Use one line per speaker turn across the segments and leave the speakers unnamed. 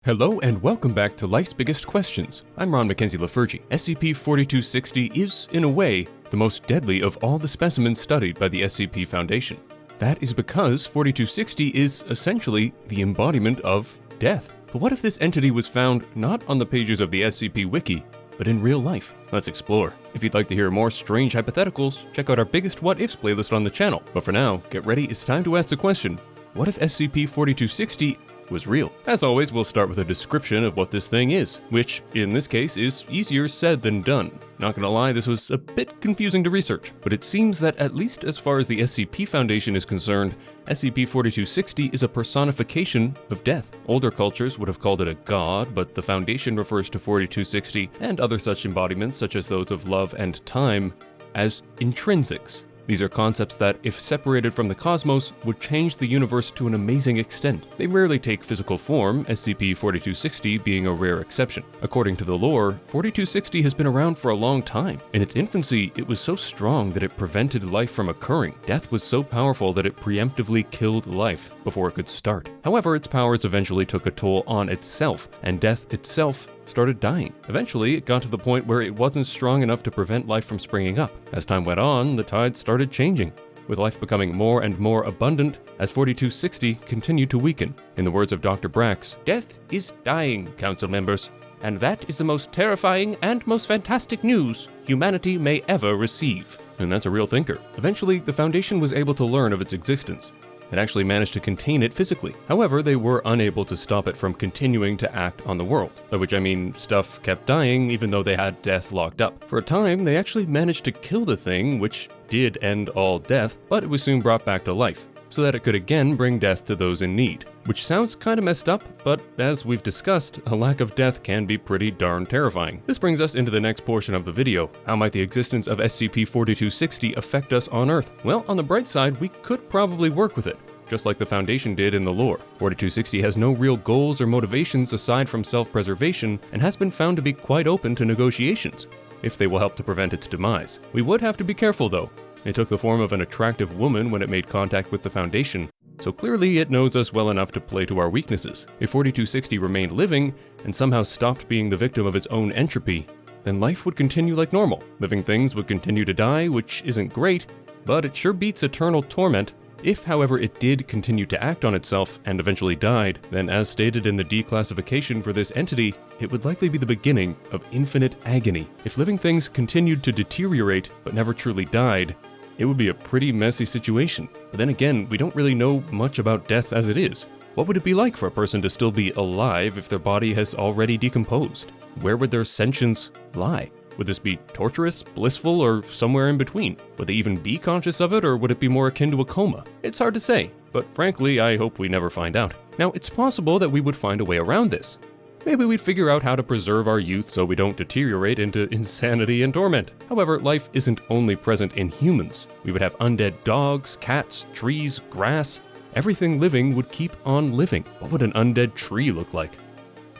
Hello and welcome back to Life's Biggest Questions. I'm Ron Mackenzie Lafergie. SCP-4260 is, in a way, the most deadly of all the specimens studied by the SCP Foundation. That is because 4260 is essentially the embodiment of death. But what if this entity was found not on the pages of the SCP Wiki, but in real life? Let's explore. If you'd like to hear more strange hypotheticals, check out our Biggest What Ifs playlist on the channel. But for now, get ready, it's time to ask the question, what if SCP-4260 was real? As always, we'll start with a description of what this thing is, which, in this case, is easier said than done. Not gonna lie, this was a bit confusing to research, but it seems that at least as far as the SCP Foundation is concerned, SCP-4260 is a personification of death. Older cultures would have called it a god, but the Foundation refers to 4260 and other such embodiments, such as those of love and time, as intrinsics. These are concepts that, if separated from the cosmos, would change the universe to an amazing extent. They rarely take physical form, SCP-4260 being a rare exception. According to the lore, 4260 has been around for a long time. In its infancy, it was so strong that it prevented life from occurring. Death was so powerful that it preemptively killed life before it could start. However, its powers eventually took a toll on itself, and death itself started dying. Eventually, it got to the point where it wasn't strong enough to prevent life from springing up. As time went on, the tide started changing, with life becoming more and more abundant as 4260 continued to weaken. In the words of Dr. Brax, "Death is dying, Council members, and that is the most terrifying and most fantastic news humanity may ever receive." And that's a real thinker. Eventually, the Foundation was able to learn of its existence. It actually managed to contain it physically. However, they were unable to stop it from continuing to act on the world. By which I mean stuff kept dying even though they had death locked up. For a time, they actually managed to kill the thing, which did end all death, but it was soon brought back to life, so that it could again bring death to those in need. Which sounds kinda messed up, but as we've discussed, a lack of death can be pretty darn terrifying. This brings us into the next portion of the video. How might the existence of SCP-4260 affect us on Earth? Well, on the bright side, we could probably work with it, just like the Foundation did in the lore. 4260 has no real goals or motivations aside from self-preservation, and has been found to be quite open to negotiations, if they will help to prevent its demise. We would have to be careful though. It took the form of an attractive woman when it made contact with the Foundation, so clearly it knows us well enough to play to our weaknesses. If 4260 remained living, and somehow stopped being the victim of its own entropy, then life would continue like normal. Living things would continue to die, which isn't great, but it sure beats eternal torment. If, however, it did continue to act on itself and eventually died, then as stated in the declassification for this entity, it would likely be the beginning of infinite agony. If living things continued to deteriorate but never truly died, it would be a pretty messy situation. But then again, we don't really know much about death as it is. What would it be like for a person to still be alive if their body has already decomposed? Where would their sentience lie? Would this be torturous, blissful, or somewhere in between? Would they even be conscious of it, or would it be more akin to a coma? It's hard to say, but frankly, I hope we never find out. Now, it's possible that we would find a way around this. Maybe we'd figure out how to preserve our youth so we don't deteriorate into insanity and torment. However, life isn't only present in humans. We would have undead dogs, cats, trees, grass. Everything living would keep on living. What would an undead tree look like?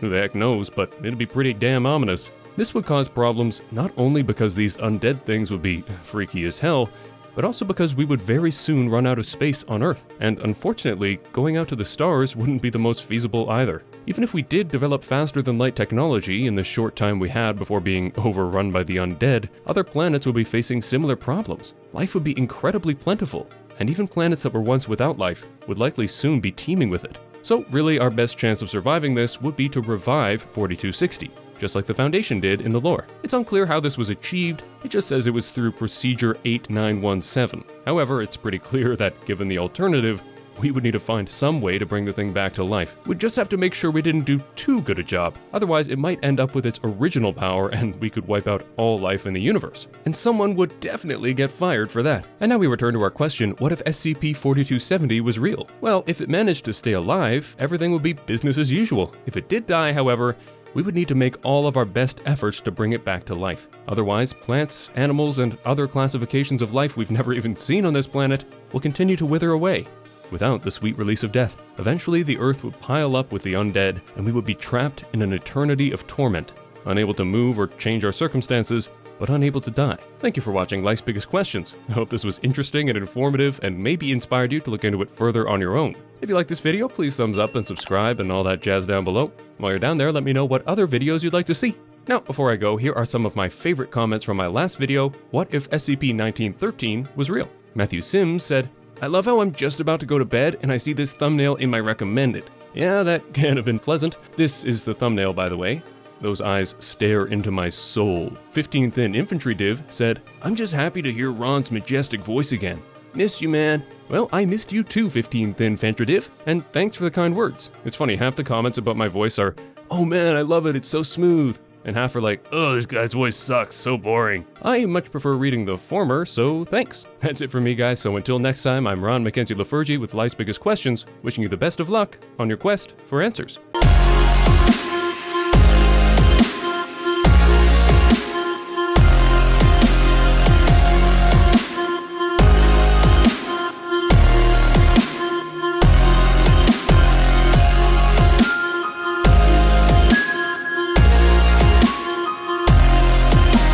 Who the heck knows, but it'd be pretty damn ominous. This would cause problems not only because these undead things would be freaky as hell, but also because we would very soon run out of space on Earth, and unfortunately, going out to the stars wouldn't be the most feasible either. Even if we did develop faster than light technology in the short time we had before being overrun by the undead, other planets would be facing similar problems. Life would be incredibly plentiful, and even planets that were once without life would likely soon be teeming with it. So really, our best chance of surviving this would be to revive 4260. Just like the Foundation did in the lore. It's unclear how this was achieved, it just says it was through Procedure 8917. However, it's pretty clear that given the alternative, we would need to find some way to bring the thing back to life. We'd just have to make sure we didn't do too good a job, otherwise it might end up with its original power and we could wipe out all life in the universe. And someone would definitely get fired for that. And now we return to our question, what if SCP-4270 was real? Well, if it managed to stay alive, everything would be business as usual. If it did die, however, we would need to make all of our best efforts to bring it back to life. Otherwise, plants, animals, and other classifications of life we've never even seen on this planet will continue to wither away without the sweet release of death. Eventually, the Earth would pile up with the undead, and we would be trapped in an eternity of torment, unable to move or change our circumstances, but unable to die. Thank you for watching Life's Biggest Questions. I hope this was interesting and informative and maybe inspired you to look into it further on your own. If you like this video, please thumbs up and subscribe and all that jazz down below. While you're down there, let me know what other videos you'd like to see. Now, before I go, here are some of my favorite comments from my last video, What if SCP-1913 was real? Matthew Sims said, I love how I'm just about to go to bed and I see this thumbnail in my recommended. Yeah, that can't have been pleasant. This is the thumbnail, by the way. Those eyes stare into my soul. 15th in Infantry Div said, I'm just happy to hear Ron's majestic voice again. Miss you, man. Well, I missed you too, 15th Infantry Div, and thanks for the kind words. It's funny, half the comments about my voice are, oh man, I love it, it's so smooth. And half are like, oh, this guy's voice sucks, so boring. I much prefer reading the former, so thanks. That's it for me, guys, so until next time, I'm Ron Mackenzie Lafergie with Life's Biggest Questions, wishing you the best of luck on your quest for answers.